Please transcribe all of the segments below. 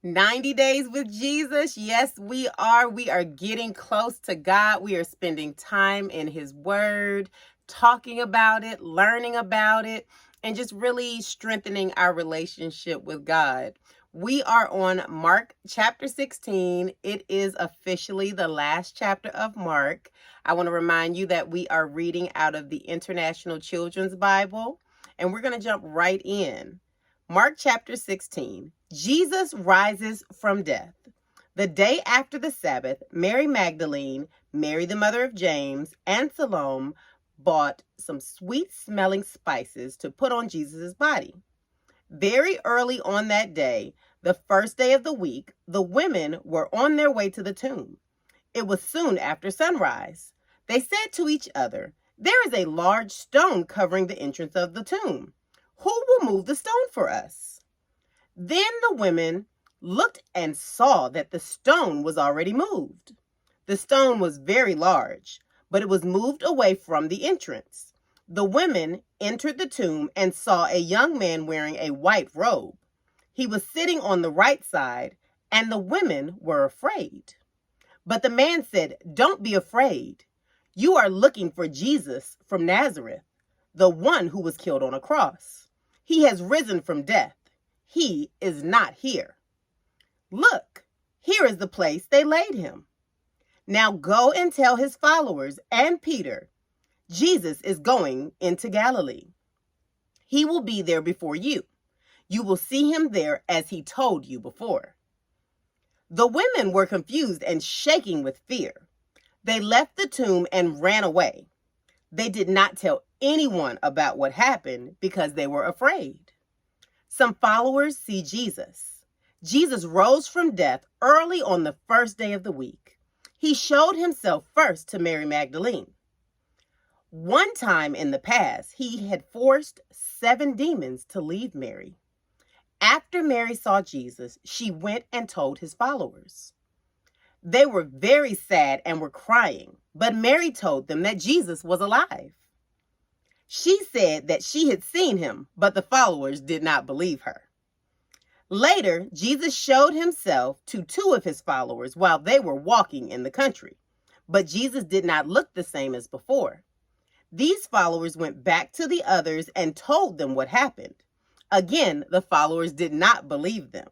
90 days with Jesus. Yes, we are. We are getting close to God. We are spending time in His Word, talking about it, learning about it, and just really strengthening our relationship with God. We are on Mark chapter 16. It is officially the last chapter of Mark. I want to remind you that we are reading out of the International Children's Bible, and we're going to jump right in. Mark chapter 16. Jesus rises from death. The day after the Sabbath, Mary Magdalene, Mary the mother of James, and Salome bought some sweet-smelling spices to put on Jesus' body. Very early on that day, the first day of the week, the women were on their way to the tomb. It was soon after sunrise. They said to each other, "There is a large stone covering the entrance of the tomb. Who will move the stone for us?" Then the women looked and saw that the stone was already moved. The stone was very large, but it was moved away from the entrance. The women entered the tomb and saw a young man wearing a white robe. He was sitting on the right side, and the women were afraid. But the man said, "Don't be afraid. You are looking for Jesus from Nazareth, the one who was killed on a cross. He has risen from death. He is not here. Look, here is the place they laid him. Now go and tell his followers and Peter, Jesus is going into Galilee. He will be there before you. You will see him there as he told you before." The women were confused and shaking with fear. They left the tomb and ran away. They did not tell anyone about what happened because they were afraid. Some followers see Jesus. Jesus rose from death early on the first day of the week. He showed himself first to Mary Magdalene. One time in the past, he had forced 7 demons to leave Mary. After Mary saw Jesus, she went and told his followers. They were very sad and were crying, but Mary told them that Jesus was alive. She said that she had seen him, but the followers did not believe her. Later, Jesus showed himself to 2 of his followers while they were walking in the country, but Jesus did not look the same as before. These followers went back to the others and told them what happened. Again, the followers did not believe them.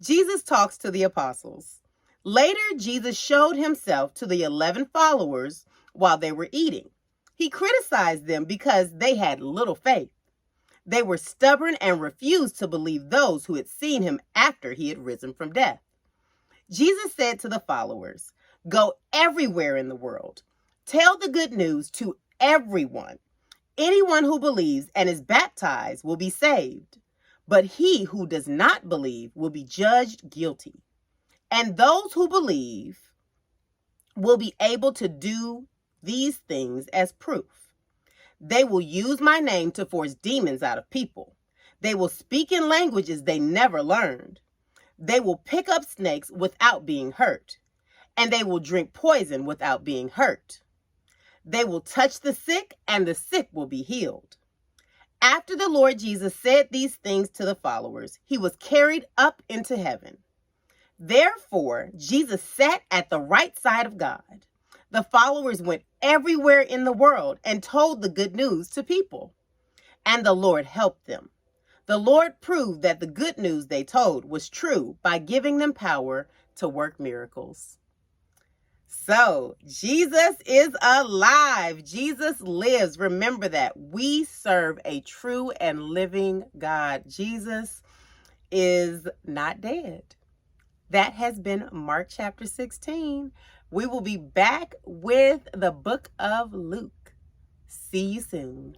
Jesus talks to the apostles. Later, Jesus showed himself to the 11 followers while they were eating. He criticized them because they had little faith. They were stubborn and refused to believe those who had seen him after he had risen from death. Jesus said to the followers, "Go everywhere in the world. Tell the good news to everyone. Anyone who believes and is baptized will be saved, but he who does not believe will be judged guilty. And those who believe will be able to do these things as proof. They will use my name to force demons out of people. They will speak in languages they never learned. They will pick up snakes without being hurt, and they will drink poison without being hurt. They will touch the sick, and the sick will be healed." After the Lord Jesus said these things to the followers, he was carried up into heaven. Therefore, Jesus sat at the right side of God. The followers went everywhere in the world and told the good news to people. And the Lord helped them. The Lord proved that the good news they told was true by giving them power to work miracles. So, Jesus is alive. Jesus lives. Remember that. We serve a true and living God. Jesus is not dead. That has been Mark chapter 16. We will be back with the book of Luke. See you soon.